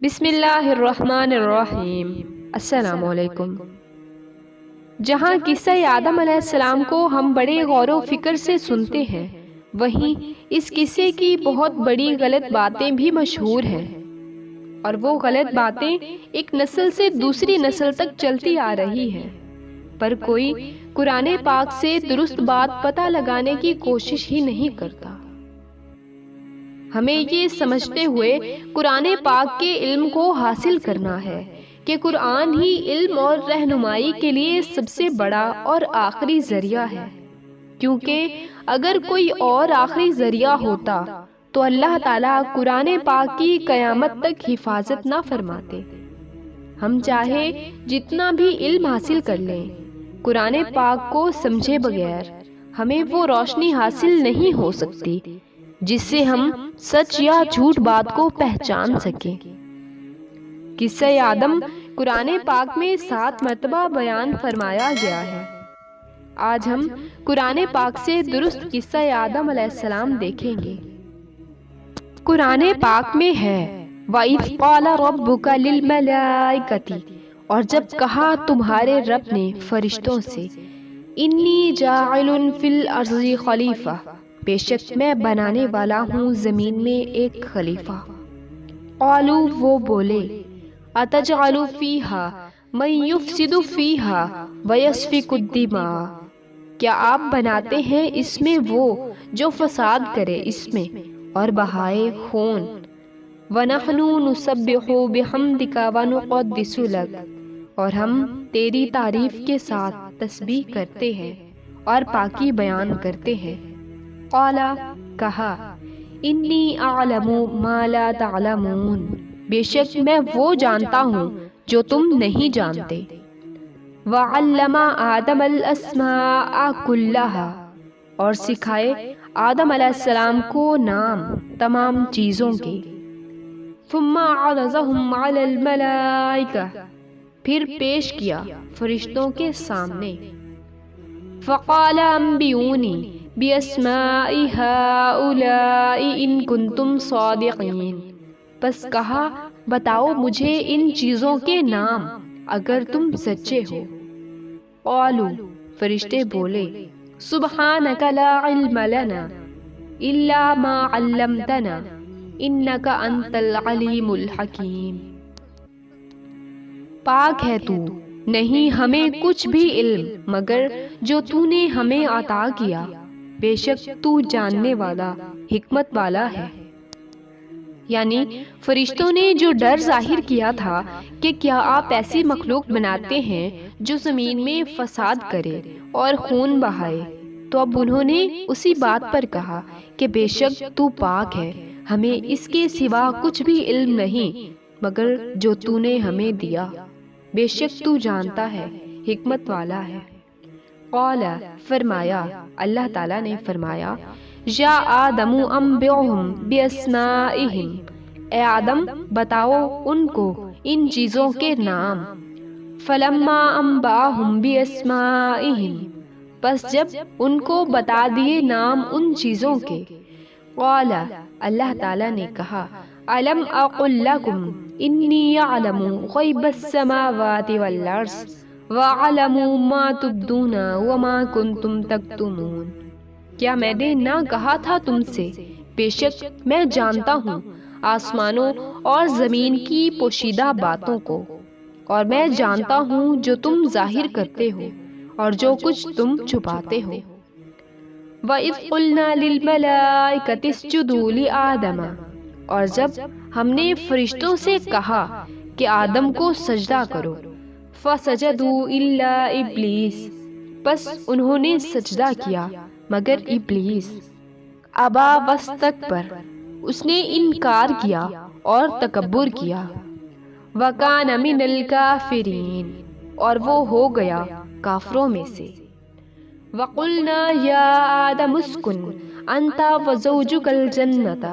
بسم اللہ الرحمن الرحیم۔ السلام علیکم۔ جہاں قصہ آدم علیہ السلام کو ہم بڑے غور و فکر سے سنتے ہیں، وہیں اس قصے کی بہت بڑی غلط باتیں بھی مشہور ہیں، اور وہ غلط باتیں ایک نسل سے دوسری نسل تک چلتی آ رہی ہیں، پر کوئی قرآن پاک سے درست بات پتہ لگانے کی کوشش ہی نہیں کرتا۔ ہمیں یہ سمجھتے ہوئے قرآن پاک کے علم کو حاصل کرنا ہے کہ قرآن ہی علم اور رہنمائی کے لیے سب سے بڑا اور آخری ذریعہ ہے، کیونکہ اگر کوئی اور آخری ذریعہ ہوتا تو اللہ تعالیٰ قرآن پاک کی قیامت تک حفاظت نہ فرماتے۔ ہم چاہے جتنا بھی علم حاصل کر لیں، قرآن پاک کو سمجھے بغیر ہمیں وہ روشنی حاصل نہیں ہو سکتی جس سے ہم سچ یا جھوٹ بات کو پہچان سکیں۔ قصہ آدم قرآن پاک میں 7 مرتبہ بیان فرمایا گیا ہے۔ آج ہم قرآن پاک سے درست قصہ آدم علیہ السلام دیکھیں گے۔ قرآن پاک میں ہے وَإِذْ قَالَ رَبُّكَ لِلْمَلَائِكَةِ، اور جب کہا تمہارے رب نے فرشتوں سے اِنِّی جَاعِلٌ فِي الْأَرْضِ خلیفہ، بے شک میں بنانے والا ہوں زمین میں ایک خلیفہ۔ قالوا، وہ بولے اتجعل فیہا من یفسد فیہا ویسفک الدماء، کیا آپ بناتے ہیں اس میں وہ جو فساد کرے اس میں اور بہائے خون۔ ونحن نسبح بحمدک ونقدس لک، اور ہم تیری تعریف کے ساتھ تسبیح کرتے ہیں اور پاکی بیان کرتے ہیں۔ قال، کہا انی اعلم ما لا تعلمون، بے شک میں وہ جانتا ہوں جو تم نہیں جانتے۔ وعلم آدم الاسماء کلہا، اور سکھائے آدم علیہ السلام کو نام تمام چیزوں کے۔ ثم عرضهم علی الملائکہ، پھر پیش کیا فرشتوں کے سامنے۔ فقال انبئونی بِأَسْمَاءِ هَؤُلَاءِ إِن كُنتُمْ صَادِقِينَ، پس کہا بتاؤ مجھے ان چیزوں کے نام اگر تم سچے ہو۔ قالوا، فرشتے بولے سبحانک لا علم لنا الا ما علمتنا انک انت العلیم الحکیم، پاک ہے تو، نہیں ہمیں کچھ بھی علم مگر جو تو نے ہمیں عطا کیا، بے شک تو جاننے والا حکمت والا ہے۔ یعنی فرشتوں نے جو ڈر ظاہر کیا تھا کہ کیا آپ ایسی مخلوق بناتے ہیں جو زمین میں فساد کرے اور خون بہائے، تو اب انہوں نے اسی بات پر کہا کہ بے شک تو پاک ہے، ہمیں اس کے سوا کچھ بھی علم نہیں مگر جو تو نے ہمیں دیا، بے شک تو جانتا ہے، حکمت والا ہے۔ قال، فرمایا، اللہ تعالیٰ نے فرمایا یا آدم انبئہم باسمائہم، اے آدم بتاؤ ان کو ان چیزوں کے نام۔ فلما انبأہم باسمائہم، پس جب ان کو بتا دیے نام ان چیزوں کے۔ قال، اللہ تعالیٰ نے کہا الم اقل لکم انی اعلم غیب السماوات والارض وَأَعْلَمُ مَا تُبْدُونَ وَمَا كُنْتُمْ تَكْتُمُونَ، کیا میں نے نہ کہا تھا تم سے بے شک میں جانتا ہوں آسمانوں اور زمین کی پوشیدہ باتوں کو، اور میں جانتا ہوں جو تم ظاہر کرتے ہو اور جو کچھ تم چھپاتے ہو۔ وَإِذْ قُلْنَا لِلْمَلَائِكَةِ اسْجُدُوا لِآدَمَ، اور جب ہم نے فرشتوں سے کہا کہ آدم کو سجدہ کرو۔ فسجدوا الا ابلیس، پس انہوں نے سجدہ کیا مگر ابلیس۔ ابا واستکبر، اس نے انکار کیا اور تکبر کیا۔ وکان من الکافرین، اور وہ ہو گیا کافروں میں سے۔ وقلنا یا آدم اسکن انت وزوجک الجنۃ،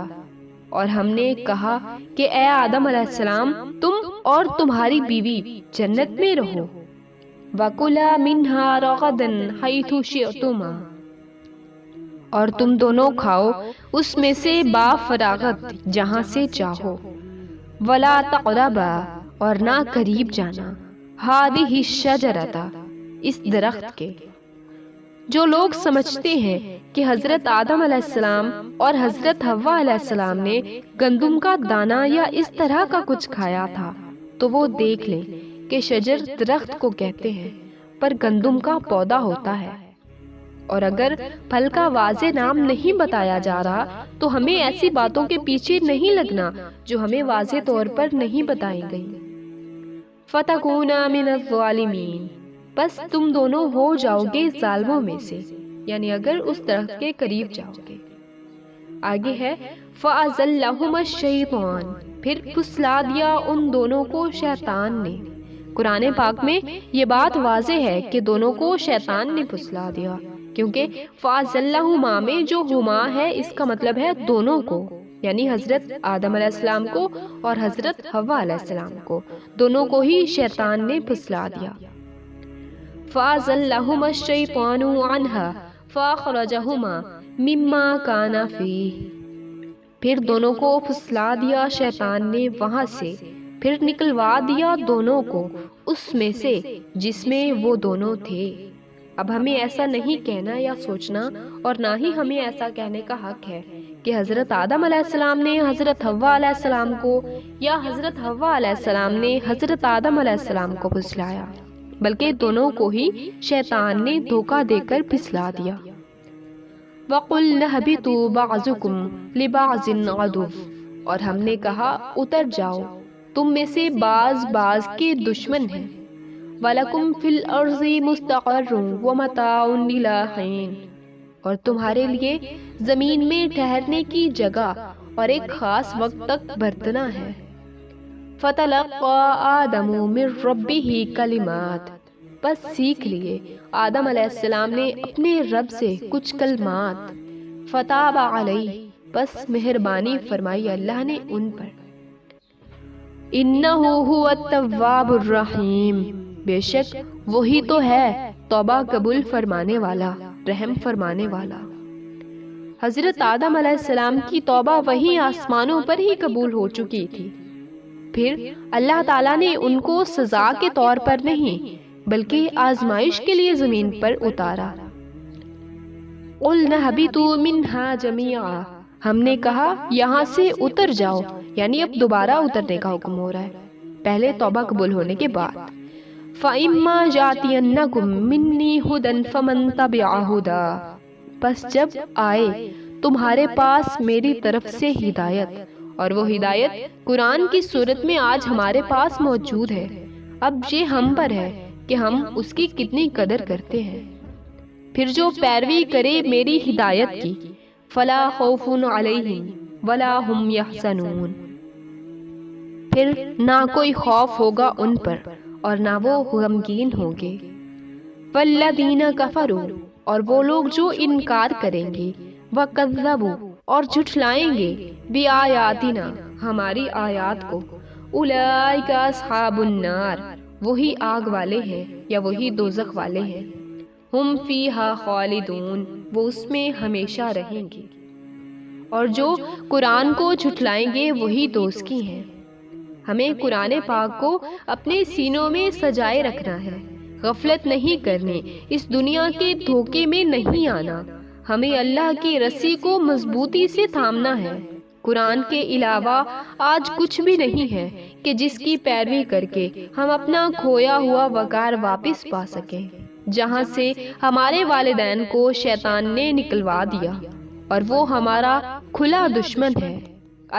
اور ہم نے کہا کہ اے آدم علیہ السلام تم اور تمہاری بیوی جنت میں رہو۔ وَكُلَا مِنْهَا رَغَدًا حَيْثُ شِئْتُمَا، اور تم دونوں کھاؤ اس میں سے با فراغت جہاں سے چاہو۔ ولا تقربا اور نہ قریب جانا، ہادہ الشجرۃ اس درخت کے۔ جو لوگ سمجھتے ہیں کہ حضرت آدم علیہ السلام اور حضرت حوا علیہ السلام نے گندم کا دانہ یا اس طرح کا کچھ کھایا تھا، تو وہ دیکھ لیں کہ شجر درخت کو کہتے ہیں، پر گندم کا پودا ہوتا ہے۔ اور اگر پھل کا واضح نام نہیں بتایا جا رہا تو ہمیں ایسی باتوں کے پیچھے نہیں لگنا جو ہمیں واضح طور پر نہیں بتائی گئی۔ فَتَكُونَا مِنَ الظَّالِمِينَ بس تم دونوں ہو جاؤ گے ظالموں میں سے، یعنی اگر اس درخت کے قریب جاؤ گے۔ آگے ہے فَأَزَلَّهُمَا الشَّيْطَانُ پھر پھسلا دیا ان دونوں کو شیطان نے۔ قرآن پاک میں یہ بات واضح ہے کہ دونوں کو شیطان نے پھسلا دیا، کیونکہ فَأَزَلَّهُمَا میں جو ہما ہے اس کا مطلب ہے دونوں کو، یعنی حضرت آدم علیہ السلام کو اور حضرت حوا علیہ السلام کو، دونوں کو ہی شیطان نے پھسلا دیا۔ فَأَزَلَّهُمَا الشَّيْطَانُ عَنْهَا فَأَخْرَجَهُمَا مِمَّا كَانَ فِيهِ پھر دونوں کو پھسلا دیا شیطان نے وہاں سے، پھر نکلوا دیا دونوں کو اس میں سے جس میں وہ دونوں تھے۔ اب ہمیں ایسا نہیں کہنا یا سوچنا، اور نہ ہی ہمیں ایسا کہنے کا حق ہے کہ حضرت آدم علیہ السلام نے حضرت حوا علیہ السلام کو یا حضرت حوا علیہ السلام نے حضرت آدم علیہ السلام کو پھسلایا، بلکہ دونوں کو ہی شیطان نے دھوکہ دے کر پھسلا دیا۔ وَقُلْنَا اهْبِطُوا بَعْضُكُمْ لِبَعْضٍ عَدُوٌّ اور ہم نے کہا اتر جاؤ، تم میں سے بعض کے دشمن ہیں۔ وَلَكُمْ فِي الْأَرْضِ مُسْتَقَرٌّ وَمَتَاعٌ إِلَىٰ حِينٍ اور تمہارے لیے زمین میں ٹھہرنے کی جگہ اور ایک خاص وقت تک برتنا ہے۔ فَتَلَقَّىٰ آدَمُ مِن رَّبِّهِ كَلِمَاتٍ بس سیکھ لیے آدم علیہ السلام نے اپنے رب سے کچھ کلمات۔ فَتَابَ عَلَيْهِ بس مہربانی فرمائی اللہ نے ان پر۔ إِنَّهُ هُوَ التَّوَّابُ الرَّحِيمُ بے شک وہی تو ہے توبہ قبول فرمانے والا، رحم فرمانے والا۔ حضرت آدم علیہ السلام کی توبہ وہی آسمانوں پر ہی قبول ہو چکی تھی، پھر اللہ تعالیٰ نے ان کو سزا کے طور پر نہیں بلکہ آزمائش کے لیے زمین پر اتارا۔ قُلْنَا اهْبِطُوا مِنْهَا جَمِيعًا ہم نے کہا یہاں سے اتر جاؤ، یعنی اب دوبارہ اترنے کا حکم ہو رہا ہے، پہلے توبہ قبول ہونے کے بعد۔ فَإِمَّا جَاتِيَنَّكُم مِّنِّي هُدًى فَمَن تَبِعَ هُدَىٰ بس جب آئے تمہارے پاس میری طرف سے ہدایت، اور وہ ہدایت قرآن کی صورت میں آج ہمارے پاس موجود ہے، اب یہ ہم پر ہے کہ ہم اس کی کتنی قدر کرتے ہیں۔ پھر جو پیروی کرے میری ہدایت کی فَلَا خَوْفٌ عَلَيْهِمْ وَلَا هُمْ يَحْزَنُونَ پھر نہ کوئی خوف ہوگا ان پر اور نہ وہ غمگین ہوں گے۔ وَالَّذِينَ كَفَرُوا اور وہ لوگ جو انکار کریں گے، وَكَذَّبُوا اور جھٹلائیں گے، بِآيَاتِنَا ہماری آیات کو، أُولَٰئِكَ أَصْحَابُ النَّارِ وہی آگ والے ہیں یا وہی دوزخ والے ہیں، ہم فیہا خالدون وہ اس میں ہمیشہ رہیں گے۔ اور جو قرآن کو جھٹلائیں گے وہی دوزخی ہیں۔ ہمیں قرآن پاک کو اپنے سینوں میں سجائے رکھنا ہے، غفلت نہیں کرنی، اس دنیا کے دھوکے میں نہیں آنا، ہمیں اللہ کی رسی کو مضبوطی سے تھامنا ہے۔ قرآن کے علاوہ آج کچھ بھی نہیں ہے کہ جس کی پیروی کر کے ہم اپنا کھویا ہوا وقار واپس پا سکیں، جہاں سے ہمارے والدین کو شیطان نے نکلوا دیا اور وہ ہمارا کھلا دشمن ہے۔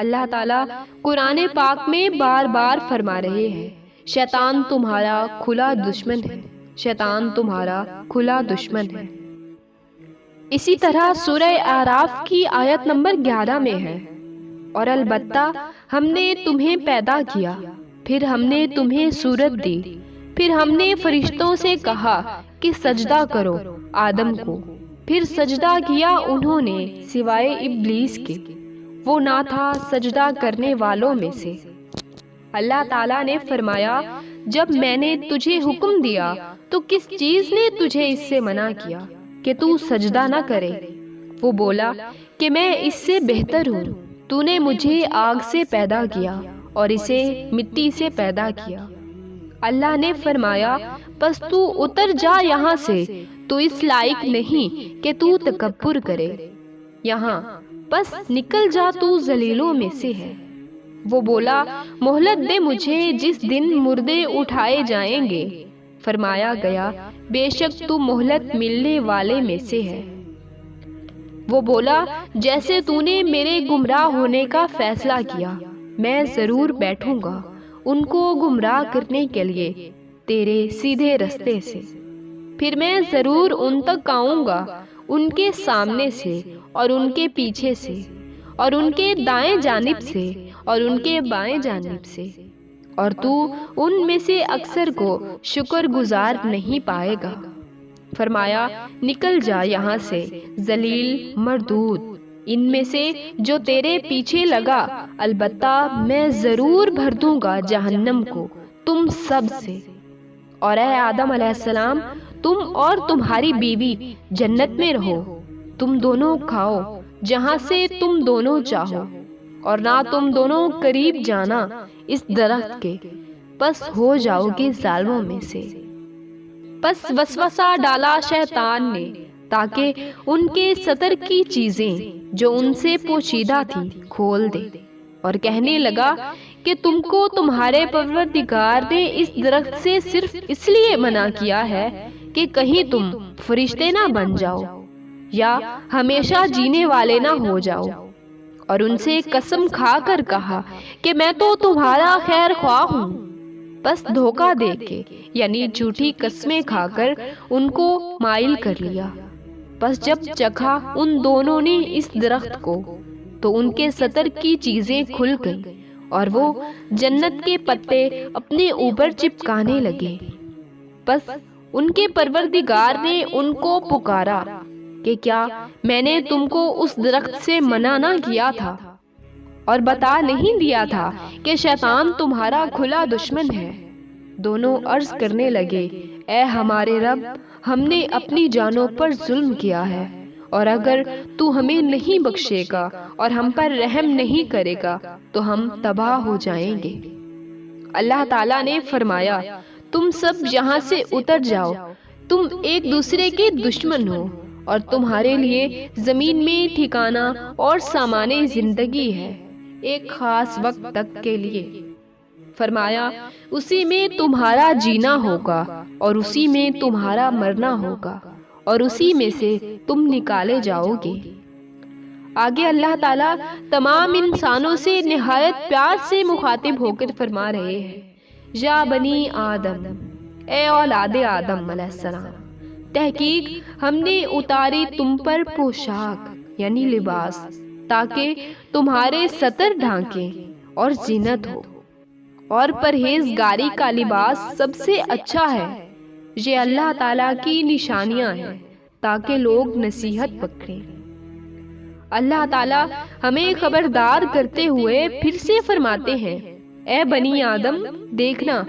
اللہ تعالیٰ قرآن پاک میں بار بار فرما رہے ہیں، شیطان تمہارا کھلا دشمن ہے، شیطان تمہارا کھلا دشمن ہے۔ اسی طرح سورہ اعراف کی آیت نمبر 11 میں ہے، اور البتہ ہم نے تمہیں پیدا کیا، پھر ہم نے تمہیں صورت دی، پھر ہم نے فرشتوں سے کہا کہ سجدہ کرو آدم کو، پھر سجدہ کیا انہوں نے سوائے ابلیس کے، وہ نہ تھا سجدہ کرنے والوں میں سے۔ اللہ تعالیٰ نے فرمایا جب میں نے تجھے حکم دیا تو کس چیز نے تجھے اس سے منع کیا کہ تو سجدہ نہ کرے؟ وہ بولا کہ میں اس سے بہتر ہوں، تو نے مجھے آگ سے پیدا کیا اور اسے مٹی سے پیدا کیا۔ اللہ نے فرمایا پس تو اتر جا یہاں سے، تو اس لائق نہیں کہ تو تکبر کرے یہاں، پس نکل جا تو ذلیلوں میں سے ہے۔ وہ بولا مہلت دے مجھے جس دن مردے اٹھائے جائیں گے۔ فرمایا گیا بے شک تو مہلت ملنے والے میں سے ہے۔ وہ بولا جیسے تو نے میرے گمراہ ہونے کا فیصلہ کیا، میں ضرور بیٹھوں گا ان کو گمراہ کرنے کے لیے تیرے سیدھے رستے سے، پھر میں ضرور ان تک آؤں گا، ان کے سامنے سے اور ان کے پیچھے سے اور ان کے دائیں جانب سے اور ان کے بائیں جانب سے، اور تو ان میں سے اکثر کو شکر گزار نہیں پائے گا۔ فرمایا نکل جا یہاں سے ذلیل مردود، ان میں سے جو تیرے پیچھے لگا، البتہ میں ضرور بھر دوں گا جہنم کو تم سب سے۔ اور اے آدم علیہ السلام، تم اور تمہاری بیوی جنت میں رہو، تم دونوں کھاؤ جہاں سے تم دونوں چاہو، اور نہ تم دونوں قریب جانا اس درخت کے، پس ہو جاؤ گے ظالموں میں سے۔ پس وسوسہ ڈالا شیطان نے تاکہ ان کے ستر کی چیزیں جو ان سے پوشیدہ تھی کھول دے، اور کہنے لگا کہ تم کو تمہارے پروردگار نے اس درخت سے صرف اس لیے منع کیا ہے کہ کہیں تم فرشتے نہ بن جاؤ یا ہمیشہ جینے والے نہ ہو جاؤ۔ اور ان سے قسم کھا کر کہا کہ میں تو تمہارا خیر خواہ ہوں، بس دھوکہ دے کے یعنی جھوٹی قسمیں کھا کر ان کو مائل کر لیا۔ بس جب چکھا ان دونوں نے اس درخت کو تو ان کے ستر کی چیزیں کھل گئیں، اور وہ جنت کے پتے اپنے اوپر چپکانے لگے۔ بس ان کے پروردگار نے ان کو پکارا کہ کیا میں نے تم کو اس درخت سے منع نہ کیا تھا اور بتا نہیں دیا تھا کہ شیطان تمہارا کھلا دشمن ہے؟ دونوں عرض کرنے لگے اے ہمارے رب، ہم نے اپنی جانوں پر ظلم کیا ہے، اور اگر تو ہمیں نہیں بخشے گا اور ہم پر رحم نہیں کرے گا تو ہم تباہ ہو جائیں گے۔ اللہ تعالیٰ نے فرمایا تم سب یہاں سے اتر جاؤ، تم ایک دوسرے کے دشمن ہو، اور تمہارے لیے زمین میں ٹھکانہ اور سامان زندگی ہے ایک خاص وقت تک کے لیے۔ فرمایا اسی میں تمہارا جینا ہوگا اور اسی میں تمہارا مرنا ہوگا، اور اسی میں سے تم نکالے جاؤ گے۔ آگے اللہ تعالیٰ تمام انسانوں سے نہایت پیار سے مخاطب ہو کر فرما رہے ہیں یا بنی آدم، اے اولاد آدم علیہ السلام، تحقیق ہم نے اتاری تم پر پوشاک یعنی لباس تاکہ تمہارے ستر ڈھانکیں اور زینت ہو، اور پرہیزگاری کا لباس سب سے اچھا ہے۔ یہ اللہ تعالیٰ کی نشانیاں ہیں تاکہ لوگ نصیحت پکڑیں۔ اللہ تعالیٰ ہمیں خبردار کرتے ہوئے پھر سے فرماتے ہیں اے بنی آدم، دیکھنا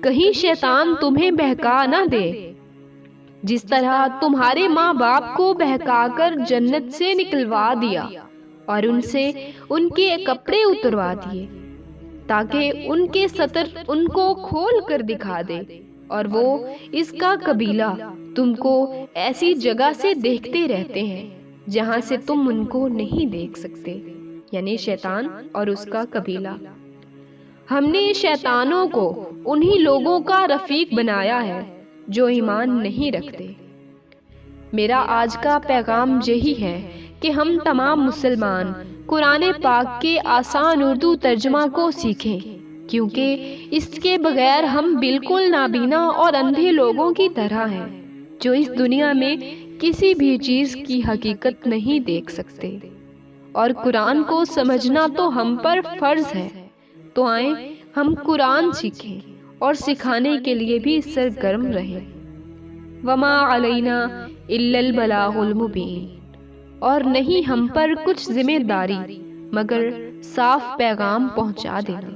کہیں شیطان تمہیں بہکا نہ دے، جس طرح تمہارے ماں باپ کو بہکا کر جنت سے نکلوا دیا اور ان سے ان کے کپڑے اتروا دیے تاکہ ان کے ستر ان کو کھول کر دکھا دے، اور وہ اس کا قبیلہ تم کو ایسی جگہ سے دیکھتے رہتے ہیں جہاں سے تم ان کو نہیں دیکھ سکتے، یعنی شیطان اور اس کا قبیلہ۔ ہم نے شیطانوں کو انہی لوگوں کا رفیق بنایا ہے جو ایمان نہیں رکھتے۔ میرا آج کا پیغام یہی ہے کہ ہم تمام مسلمان قرآن پاک کے آسان اردو ترجمہ کو سیکھیں، کیونکہ اس کے بغیر ہم بالکل نابینا اور اندھے لوگوں کی طرح ہیں جو اس دنیا میں کسی بھی چیز کی حقیقت نہیں دیکھ سکتے، اور قرآن کو سمجھنا تو ہم پر فرض ہے۔ تو آئیں ہم قرآن سیکھیں اور سکھانے کے لیے بھی سرگرم رہیں۔ وما علینا الا البلاغ المبین، اور نہیں ہم پر کچھ ذمہ داری مگر صاف پیغام پہنچا دینا۔